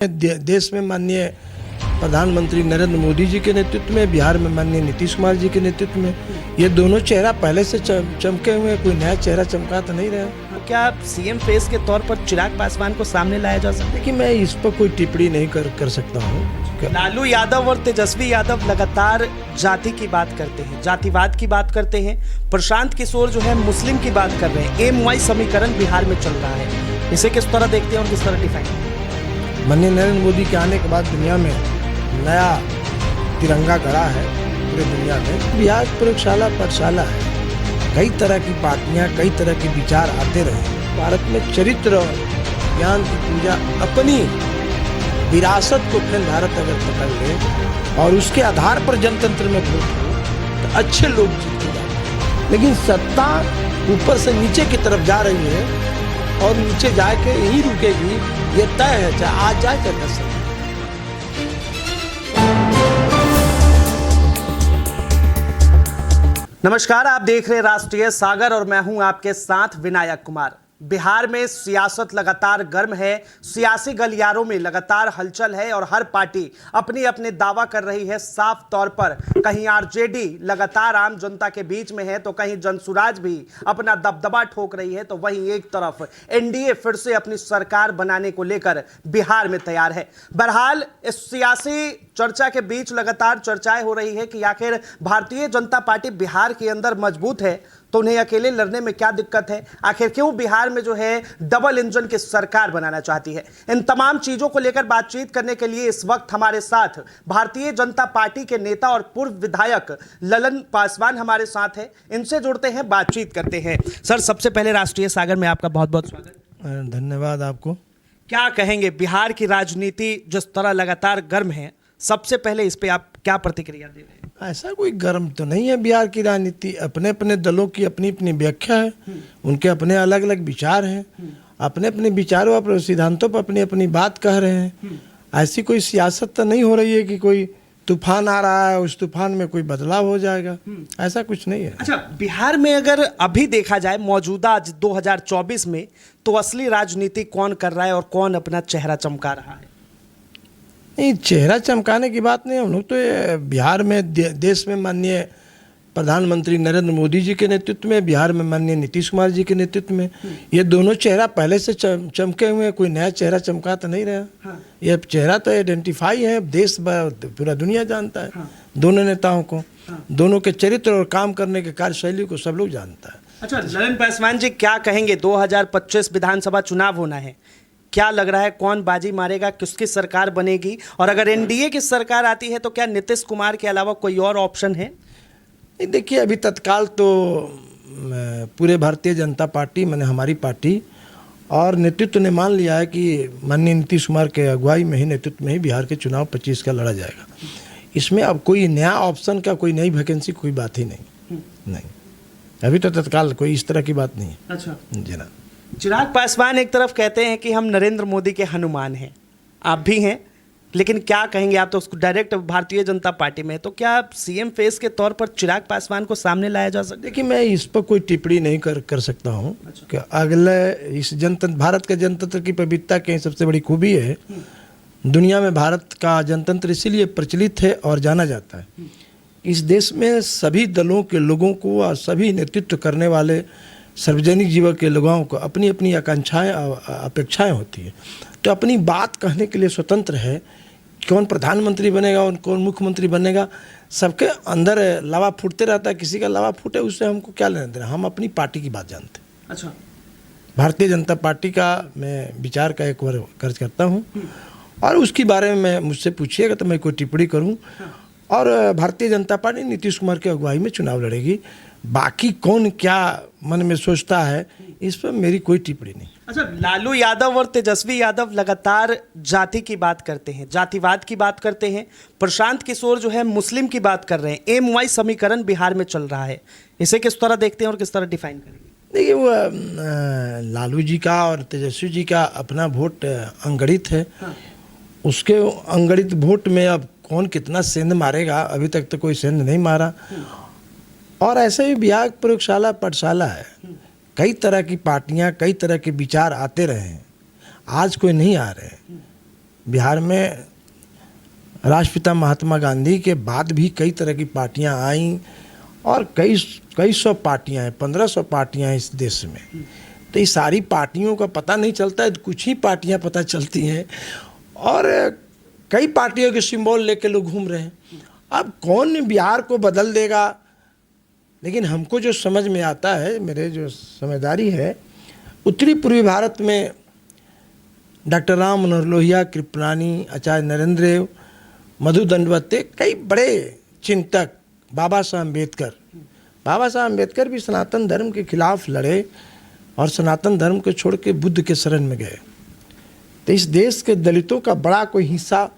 देश में माननीय प्रधानमंत्री नरेंद्र मोदी जी के नेतृत्व में, बिहार में माननीय नीतीश कुमार जी के नेतृत्व में, ये दोनों चेहरा पहले से चमके हुए, कोई नया चेहरा चमका तो नहीं रहा। क्या सीएम फेस के तौर पर चिराग पासवान को सामने लाया जा सकता है? कि मैं इस पर कोई टिप्पणी नहीं कर सकता हूँ। लालू यादव और तेजस्वी यादव लगातार जाति की बात करते हैं, जातिवाद की बात करते हैं। प्रशांत किशोर जो है मुस्लिम की बात कर रहे हैं। एम वाई समीकरण बिहार में चल रहा है, इसे किस तरह देखते हैं और किस तरह डिफाइन? माननीय नरेंद्र मोदी के आने के बाद दुनिया में नया तिरंगा गड़ा है पूरे दुनिया में। बिहार प्रयोगशाला पाठशाला है, कई तरह की पार्टियां, कई तरह के विचार आते रहे। भारत में चरित्र और ज्ञान की पूजा, अपनी विरासत को फिर भारत अगर पकड़ ले और उसके आधार पर जनतंत्र में वोट हो तो अच्छे लोग जीते जाते हैं। लेकिन सत्ता ऊपर से नीचे की तरफ जा रही है और नीचे जाके यहीं रुकेगी, ये तय है, चाहे आज जाए चाहे 10 साल। नमस्कार, आप देख रहे हैं राष्ट्रीय सागर और मैं हूं आपके साथ विनायक कुमार। बिहार में सियासत लगातार गर्म है, सियासी गलियारों में लगातार हलचल है और हर पार्टी अपनी अपने दावा कर रही है। साफ तौर पर कहीं आरजेडी लगातार आम जनता के बीच में है तो कहीं जनसुराज भी अपना दबदबा ठोक रही है, तो वहीं एक तरफ एनडीए फिर से अपनी सरकार बनाने को लेकर बिहार में तैयार है। बहरहाल इस सियासी चर्चा के बीच लगातार चर्चाएं हो रही है कि आखिर भारतीय जनता पार्टी बिहार के अंदर मजबूत है तो उन्हें अकेले लड़ने में क्या दिक्कत है? आखिर क्यों बिहार में जो है डबल इंजन की सरकार बनाना चाहती है? इन तमाम चीजों को लेकर बातचीत करने के लिए इस वक्त हमारे साथ भारतीय जनता पार्टी के नेता और पूर्व विधायक ललन पासवान हमारे साथ हैं। इनसे जुड़ते हैं, बातचीत करते हैं। सर, सबसे पहले राष्ट्रीय सागर में आपका बहुत बहुत स्वागत। धन्यवाद आपको। क्या कहेंगे, बिहार की राजनीति जिस तरह लगातार गर्म है, सबसे पहले इस पे आप क्या प्रतिक्रिया दे रहे हैं? ऐसा कोई गर्म तो नहीं है बिहार की राजनीति। अपने अपने दलों की अपनी अपनी व्याख्या है, उनके अपने अलग अलग विचार हैं, अपने अपने विचारों और सिद्धांतों पर अपनी अपनी बात कह रहे हैं। ऐसी कोई सियासत तो नहीं हो रही है कि कोई तूफान आ रहा है, उस तूफान में कोई बदलाव हो जाएगा, ऐसा कुछ नहीं है। अच्छा, बिहार में अगर अभी देखा जाए मौजूदा 2024 में, तो असली राजनीति कौन कर रहा है और कौन अपना चेहरा चमका रहा है? नहीं, चेहरा चमकाने की बात नहीं। हम लोग तो बिहार में देश में माननीय प्रधानमंत्री नरेंद्र मोदी जी के नेतृत्व में, बिहार में माननीय नीतीश कुमार जी के नेतृत्व में, ये दोनों चेहरा पहले से चमके हुए, कोई नया चेहरा चमका तो नहीं रहा। ये चेहरा तो आइडेंटिफाई है, देश पूरा दुनिया जानता है। दोनों नेताओं को, दोनों के चरित्र और काम करने के कार्यशैली को सब लोग जानता है। अच्छा, ललन पासवान जी, क्या कहेंगे? 2025 विधानसभा चुनाव होना है, क्या लग रहा है कौन बाजी मारेगा, किसकी सरकार बनेगी? और अगर एनडीए की सरकार आती है तो क्या नीतीश कुमार के अलावा कोई और ऑप्शन है? देखिए, अभी तत्काल तो पूरे भारतीय जनता पार्टी, मैंने हमारी पार्टी और नेतृत्व ने मान लिया है कि माननीय नीतीश कुमार के अगुवाई में ही, नेतृत्व में ही बिहार के चुनाव 25 का लड़ा जाएगा। इसमें अब कोई नया ऑप्शन का, कोई नई वैकेंसी, कोई बात ही नहीं। अभी तो तत्काल कोई इस तरह की बात नहीं है। अच्छा जी ना। चिराग पासवान एक तरफ कहते हैं कि हम नरेंद्र मोदी के हनुमान हैं, आप भी हैं, लेकिन क्या कहेंगे? आप तो उसको डायरेक्ट भारतीय जनता पार्टी में, तो क्या सीएम फेस के तौर पर चिराग पासवान को सामने लाया जा सकता है? देखिए, मैं इस पर कोई टिप्पणी नहीं कर सकता हूँ। अच्छा। कि अगले इस जनतंत्र, भारत के जनतंत्र की पवित्रता की सबसे बड़ी खूबी है, दुनिया में भारत का जनतंत्र इसीलिए प्रचलित है और जाना जाता है। इस देश में सभी दलों के लोगों को और सभी नेतृत्व करने वाले सार्वजनिक जीवन के लोगों को अपनी अपनी आकांक्षाएं, अपेक्षाएं होती है, तो अपनी बात कहने के लिए स्वतंत्र है। कौन प्रधानमंत्री बनेगा और कौन मुख्यमंत्री बनेगा, सबके अंदर लावा फूटते रहता है। किसी का लावा फूटे, उससे हमको क्या लेना देना? हम अपनी पार्टी की बात जानते हैं। अच्छा, भारतीय जनता पार्टी का मैं विचार का एक बार खर्च करता हूँ और उसके बारे में मुझसे पूछिएगा तो मैं कोई टिप्पणी करूँ। और भारतीय जनता पार्टी नीतीश कुमार की अगुवाई में चुनाव लड़ेगी। बाकी कौन क्या मन में सोचता है, इस पर मेरी कोई टिप्पणी नहीं। अच्छा, लालू यादव और तेजस्वी यादव लगातार जाति की बात करते हैं, जातिवाद की बात करते हैं। प्रशांत किशोर जो है मुस्लिम की बात कर रहे हैं। एम वाई समीकरण बिहार में चल रहा है, इसे किस तरह देखते हैं और किस तरह डिफाइन करेंगे? देखिए, वो लालू जी का और तेजस्वी जी का अपना वोट अंगड़ित है। उसके अंगड़ित वोट में अब कौन कितना सेंध मारेगा, अभी तक तो कोई सेंध नहीं मारा। और ऐसे ही बिहार प्रयोगशाला पाठशाला है, कई तरह की पार्टियां, कई तरह के विचार आते रहे हैं, आज कोई नहीं आ रहे हैं। बिहार में राष्ट्रपिता महात्मा गांधी के बाद भी कई तरह की पार्टियां आईं और कई सौ पार्टियां हैं, 1500 पार्टियां हैं इस देश में। तो ये सारी पार्टियों का पता नहीं चलता है, कुछ ही पार्टियां पता चलती हैं और कई पार्टियों के सिंबल लेके लोग घूम रहे हैं। अब कौन बिहार को बदल देगा, लेकिन हमको जो समझ में आता है, मेरे जो समझदारी है, उत्तरी पूर्वी भारत में डॉक्टर राम मनोहर लोहिया, कृपलानी, आचार्य नरेंद्र देव, मधु दंडवते, कई बड़े चिंतक, बाबा साहब अम्बेडकर भी सनातन धर्म के खिलाफ लड़े और सनातन धर्म को छोड़ के बुद्ध के शरण में गए। तो इस देश के दलितों का बड़ा कोई हिस्सा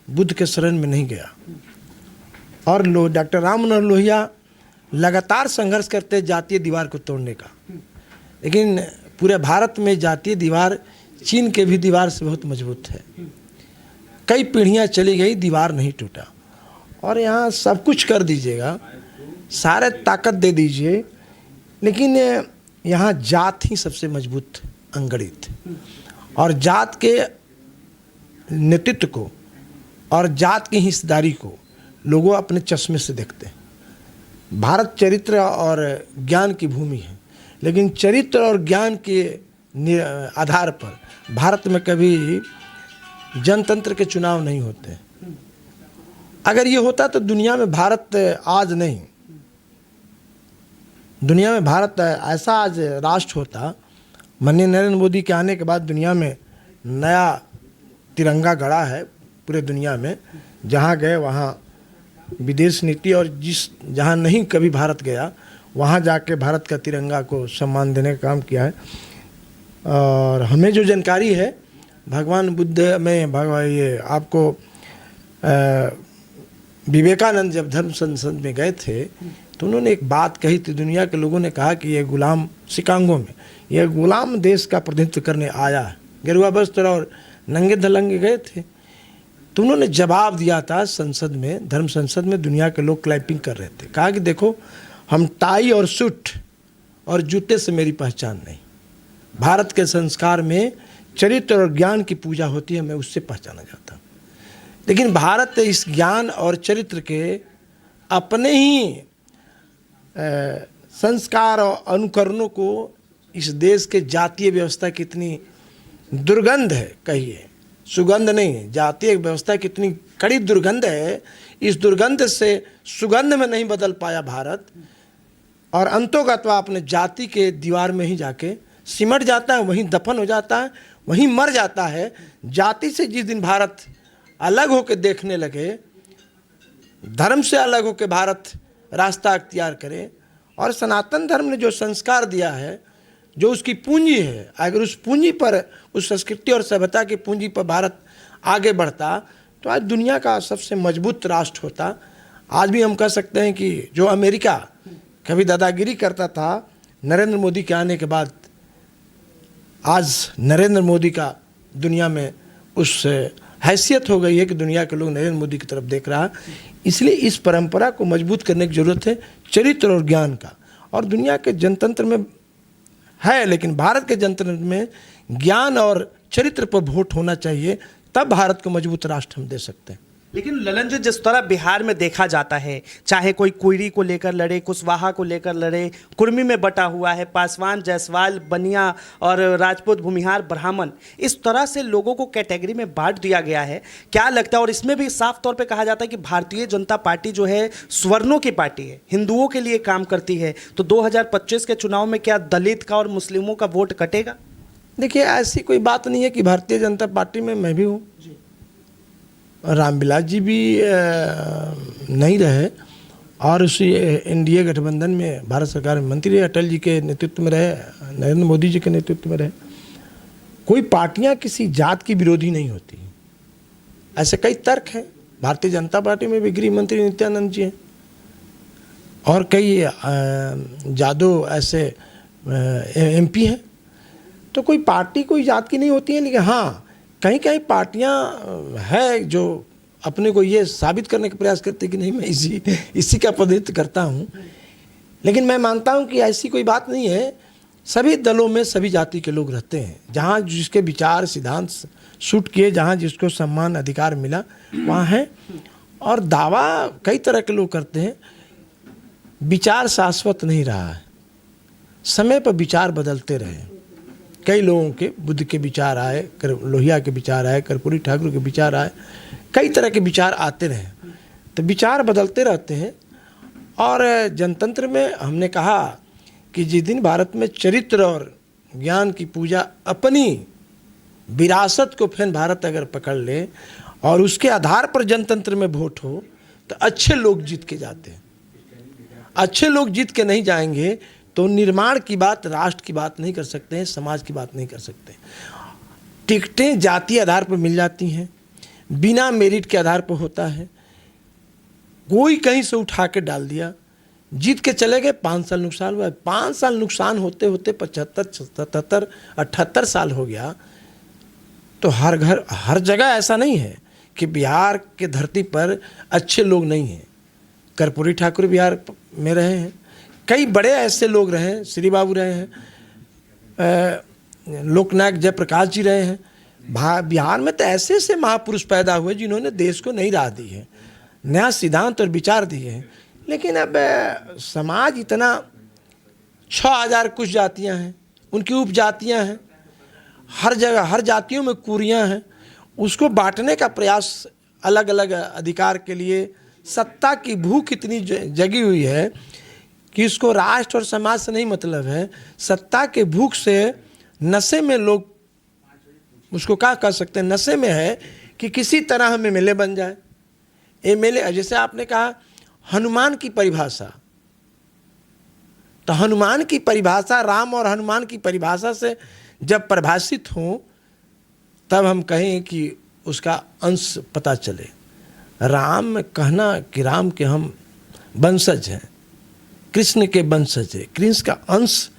बुद्ध के शरण में नहीं गया। और डॉक्टर राम मनोहर लोहिया लगातार संघर्ष करते जातीय दीवार को तोड़ने का, लेकिन पूरे भारत में जातीय दीवार चीन के भी दीवार से बहुत मजबूत है। कई पीढ़ियां चली गई, दीवार नहीं टूटा। और यहाँ सब कुछ कर दीजिएगा, सारे ताकत दे दीजिए, लेकिन यहाँ जात ही सबसे मजबूत अंगड़ित, और जात के नेतृत्व को और जात की हिस्सेदारी को लोगों अपने चश्मे से देखते हैं। भारत चरित्र और ज्ञान की भूमि है, लेकिन चरित्र और ज्ञान के आधार पर भारत में कभी जनतंत्र के चुनाव नहीं होते। अगर ये होता तो दुनिया में भारत आज नहीं, दुनिया में भारत ऐसा आज राष्ट्र होता। माननीय नरेंद्र मोदी के आने के बाद दुनिया में नया तिरंगा गड़ा है पूरे दुनिया में। जहाँ गए वहाँ विदेश नीति, और जहाँ नहीं कभी भारत गया वहाँ जाके भारत का तिरंगा को सम्मान देने का काम किया है। और हमें जो जानकारी है, भगवान बुद्ध में ये आपको विवेकानंद जब धर्म संसद में गए थे तो उन्होंने एक बात कही थी। दुनिया के लोगों ने कहा कि ये गुलाम, शिकागो में ये गुलाम देश का प्रतिनिधित्व करने आया है, गेरुआ वस्त्र और नंगे धलंगे गए थे। तो उन्होंने जवाब दिया था संसद में, धर्म संसद में, दुनिया के लोग क्लैपिंग कर रहे थे। कहा कि देखो, हम टाई और सूट और जूते से मेरी पहचान नहीं, भारत के संस्कार में चरित्र और ज्ञान की पूजा होती है, मैं उससे पहचाना जाता हूँ। लेकिन भारत इस ज्ञान और चरित्र के अपने ही संस्कार और अनुकरणों को, इस देश के जातीय व्यवस्था की इतनी दुर्गंध है, कहिए सुगंध नहीं, जातीय व्यवस्था की इतनी कड़ी दुर्गंध है, इस दुर्गंध से सुगंध में नहीं बदल पाया भारत, और अंतोगत्वा अपने जाति के दीवार में ही जाके सिमट जाता है, वहीं दफन हो जाता है, वहीं मर जाता है। जाति से जिस दिन भारत अलग होकर देखने लगे, धर्म से अलग होकर भारत रास्ता अख्तियार करे, और सनातन धर्म ने जो संस्कार दिया है, जो उसकी पूंजी है, अगर उस पूंजी पर, उस संस्कृति और सभ्यता की पूंजी पर भारत आगे बढ़ता तो आज दुनिया का सबसे मजबूत राष्ट्र होता। आज भी हम कह सकते हैं कि जो अमेरिका कभी दादागिरी करता था, नरेंद्र मोदी के आने के बाद आज नरेंद्र मोदी का दुनिया में उस हैसियत हो गई है कि दुनिया के लोग नरेंद्र मोदी की तरफ देख रहा है। इसलिए इस परंपरा को मजबूत करने की ज़रूरत है, चरित्र और ज्ञान का। और दुनिया के जनतंत्र में है, लेकिन भारत के जनतंत्र में ज्ञान और चरित्र पर वोट होना चाहिए, तब भारत को मजबूत राष्ट्र हम दे सकते हैं। लेकिन ललन जी, जिस तरह बिहार में देखा जाता है, चाहे कोई कुइरी को लेकर लड़े, कुशवाहा को लेकर लड़े, कुर्मी में बटा हुआ है, पासवान, जायसवाल, बनिया और राजपूत, भूमिहार, ब्राह्मण, इस तरह से लोगों को कैटेगरी में बांट दिया गया है। क्या लगता है, और इसमें भी साफ तौर पे कहा जाता है कि भारतीय जनता पार्टी जो है स्वर्णों की पार्टी है, हिंदुओं के लिए काम करती है, तो 2025 के चुनाव में क्या दलित का और मुस्लिमों का वोट कटेगा? देखिए, ऐसी कोई बात नहीं है कि भारतीय जनता पार्टी में मैं भी हूँ, रामविलास जी भी नहीं रहे, और उसी एनडीए गठबंधन में भारत सरकार में मंत्री रहे, अटल जी के नेतृत्व में रहे, नरेंद्र मोदी जी के नेतृत्व में रहे। कोई पार्टियां किसी जात की विरोधी नहीं होती, ऐसे कई तर्क हैं। भारतीय जनता पार्टी में भी गृह मंत्री नित्यानंद जी हैं, और कई जादव ऐसे एमपी हैं। तो कोई पार्टी कोई जात की नहीं होती है, लेकिन हाँ, कहीं कहीं पार्टियां हैं जो अपने को ये साबित करने का प्रयास करती है कि नहीं, मैं इसी का प्रतिनिधित्व करता हूं। लेकिन मैं मानता हूं कि ऐसी कोई बात नहीं है। सभी दलों में सभी जाति के लोग रहते हैं, जहां जिसके विचार सिद्धांत शूट किए, जहाँ जिसको सम्मान अधिकार मिला वहाँ है। और दावा कई तरह के लोग करते हैं, विचार शाश्वत नहीं रहा है, समय पर विचार बदलते रहे। कई लोगों के बुद्ध के विचार आए, लोहिया के विचार आए, कर्पूरी ठाकुर के विचार आए, कई तरह के विचार आते रहे, तो विचार बदलते रहते हैं। और जनतंत्र में हमने कहा कि जिस दिन भारत में चरित्र और ज्ञान की पूजा, अपनी विरासत को फिर भारत अगर पकड़ ले और उसके आधार पर जनतंत्र में वोट हो, तो अच्छे लोग जीत के जाते हैं। अच्छे लोग जीत के नहीं जाएंगे तो निर्माण की बात, राष्ट्र की बात नहीं कर सकते हैं, समाज की बात नहीं कर सकते। टिकटें जातीय आधार पर मिल जाती हैं, बिना मेरिट के आधार पर होता है। कोई कहीं से उठा के डाल दिया, जीत के चले गए, 5 साल नुकसान हुआ। 5 साल नुकसान होते होते 75, 77, 78 साल हो गया। तो हर घर, हर जगह ऐसा नहीं है कि बिहार के धरती पर अच्छे लोग नहीं हैं। कर्पूरी ठाकुर बिहार में रहे हैं, कई बड़े ऐसे लोग रहे हैं, श्री बाबू रहे हैं, लोकनायक जयप्रकाश जी रहे हैं। बिहार में तो ऐसे ऐसे महापुरुष पैदा हुए जिन्होंने देश को नई राह दी है, नया सिद्धांत और विचार दिए हैं। लेकिन अब समाज इतना, 6000 कुछ जातियां हैं, उनकी उपजातियां हैं, हर जगह हर जातियों में कुरियां हैं, उसको बांटने का प्रयास अलग अलग अधिकार के लिए, सत्ता की भूख इतनी जगी हुई है कि इसको राष्ट्र और समाज से नहीं मतलब है। सत्ता के भूख से नशे में लोग, उसको क्या कह सकते हैं, नशे में है कि किसी तरह हम एमएलए बन जाए। एमएलए, जैसे आपने कहा हनुमान की परिभाषा, तो हनुमान की परिभाषा, राम और हनुमान की परिभाषा से जब परिभाषित हो तब हम कहें कि उसका अंश पता चले। राम कहना कि राम के हम वंशज हैं, कृष्ण के वंशज है, कृष्ण का अंश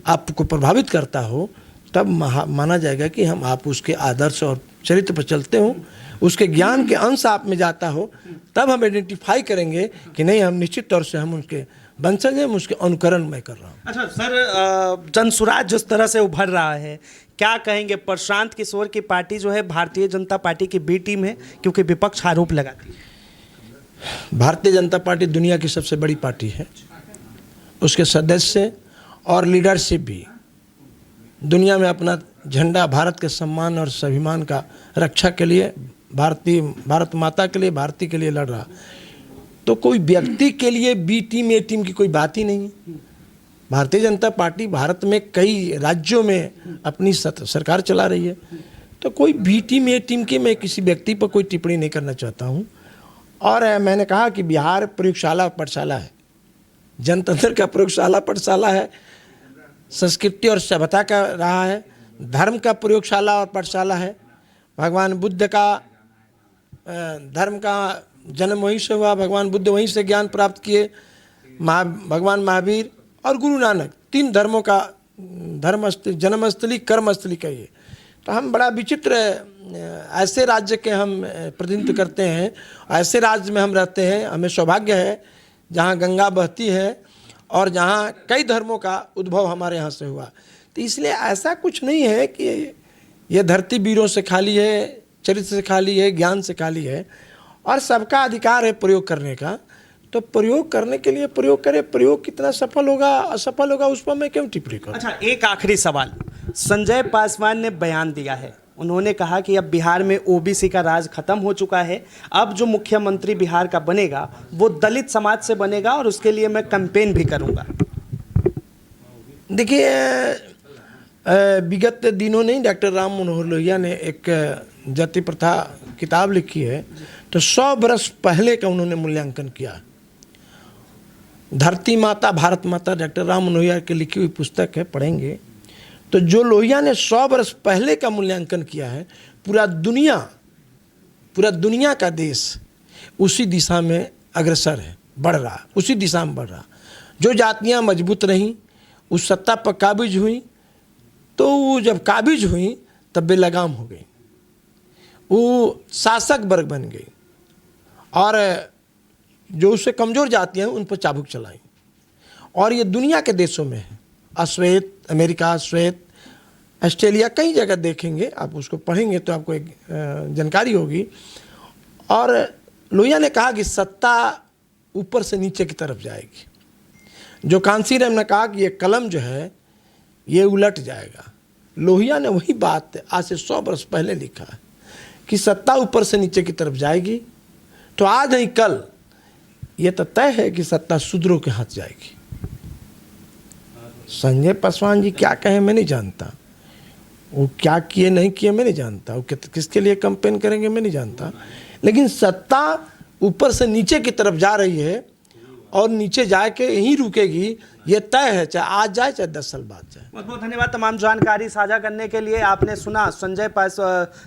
आपको प्रभावित करता हो, तब माना जाएगा कि हम आप उसके आदर्श और चरित्र पर चलते हो, उसके ज्ञान के अंश आप में जाता हो, तब हम आइडेंटिफाई करेंगे कि नहीं, हम निश्चित तौर से हम उसके वंशज हैं, उसके अनुकरण मैं कर रहा हूँ। अच्छा सर, जनसुराज जिस तरह से उभर रहा है, क्या कहेंगे? प्रशांत किशोर की पार्टी जो है भारतीय जनता पार्टी की बी टीम है, क्योंकि विपक्ष आरोप लगाती है। भारतीय जनता पार्टी दुनिया की सबसे बड़ी पार्टी है, उसके सदस्य और लीडरशिप भी दुनिया में अपना झंडा भारत के सम्मान और स्वाभिमान का रक्षा के लिए, भारत माता के लिए, भारती के लिए लड़ रहा। तो कोई व्यक्ति के लिए बी टीम ए टीम की कोई बात ही नहीं है। भारतीय जनता पार्टी भारत में कई राज्यों में अपनी सरकार चला रही है, तो कोई बी टीम ए टीम की मैं किसी व्यक्ति पर कोई टिप्पणी नहीं करना चाहता हूँ। और मैंने कहा कि बिहार प्रयोगशाला पाठशाला है, जनतंत्र का प्रयोगशाला पाठशाला है, संस्कृति और सभ्यता का रहा है, धर्म का प्रयोगशाला और पाठशाला है। भगवान बुद्ध का धर्म का जन्म वहीं से हुआ, भगवान बुद्ध वहीं से ज्ञान प्राप्त किए, भगवान महावीर और गुरु नानक, 3 धर्मों का धर्मस्थली, जन्मस्थली, कर्मस्थली कहिए। तो हम बड़ा विचित्र ऐसे राज्य के हम प्रतिनिधित्व करते हैं, ऐसे राज्य में हम रहते हैं। हमें सौभाग्य है जहाँ गंगा बहती है और जहाँ कई धर्मों का उद्भव हमारे यहाँ से हुआ। तो इसलिए ऐसा कुछ नहीं है कि ये धरती वीरों से खाली है, चरित्र से खाली है, ज्ञान से खाली है, और सबका अधिकार है प्रयोग करने का। तो प्रयोग करने के लिए प्रयोग करें, प्रयोग कितना सफल होगा असफल होगा उस पर मैं क्यों टिप्पणी करूं। अच्छा, एक आखिरी सवाल, संजय पासवान ने बयान दिया है, उन्होंने कहा कि अब बिहार में ओबीसी का राज खत्म हो चुका है, अब जो मुख्यमंत्री बिहार का बनेगा वो दलित समाज से बनेगा और उसके लिए मैं कैंपेन भी करूंगा। देखिए, विगत दिनों नहीं, डॉक्टर राम मनोहर लोहिया ने एक जाति प्रथा किताब लिखी है, तो 100 वर्ष पहले का उन्होंने मूल्यांकन किया। धरती माता भारत माता डॉक्टर राम मनोहर लोहिया की लिखी हुई पुस्तक है, पढ़ेंगे तो जो लोहिया ने 100 वर्ष पहले का मूल्यांकन किया है, पूरा दुनिया का देश उसी दिशा में अग्रसर है, बढ़ रहा, उसी दिशा में बढ़ रहा। जो जातियां मजबूत रहीं, उस सत्ता पर काबिज हुई, तो वो जब काबिज हुई तब बेलगाम हो गई, वो शासक वर्ग बन गई, और जो उससे कमज़ोर जातियां हैं उन पर चाबुक चलाई। और ये दुनिया के देशों में है, अश्वेत, अमेरिका, श्वेत, ऑस्ट्रेलिया, कई जगह देखेंगे, आप उसको पढ़ेंगे तो आपको एक जानकारी होगी। और लोहिया ने कहा कि सत्ता ऊपर से नीचे की तरफ जाएगी। जो कांसीराम ने कहा कि ये कलम जो है ये उलट जाएगा, लोहिया ने वही बात आज से 100 वर्ष पहले लिखा है कि सत्ता ऊपर से नीचे की तरफ जाएगी। तो आज नहीं कल ये तो तय है कि सत्ता शूद्रों के हाथ जाएगी। संजय पासवान जी क्या कहें मैं नहीं जानता, वो क्या किए नहीं किए मैं नहीं जानता, वो किसके लिए कैंपेन करेंगे मैं नहीं जानता, लेकिन सत्ता ऊपर से नीचे की तरफ जा रही है और नीचे जाके यहीं रुकेगी, ये तय है, चाहे आज जाए चाहे 10 साल बाद जाए। बहुत बहुत धन्यवाद तमाम जानकारी साझा करने के लिए। आपने सुना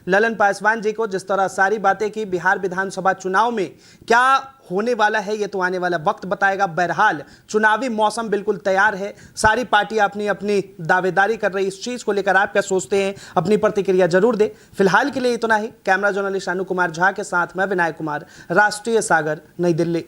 ललन पासवान जी को, जिस तरह सारी बातें की। बिहार विधानसभा चुनाव में क्या होने वाला है ये तो आने वाला वक्त बताएगा। बहरहाल चुनावी मौसम बिल्कुल तैयार है, सारी पार्टियां अपनी अपनी दावेदारी कर रही। इस चीज को लेकर आप क्या सोचते हैं, अपनी प्रतिक्रिया जरूर दें। फिलहाल के लिए इतना ही। कैमरा जर्नलिस्ट अनु कुमार झा के साथ मैं विनायक कुमार, राष्ट्रीय सागर, नई दिल्ली।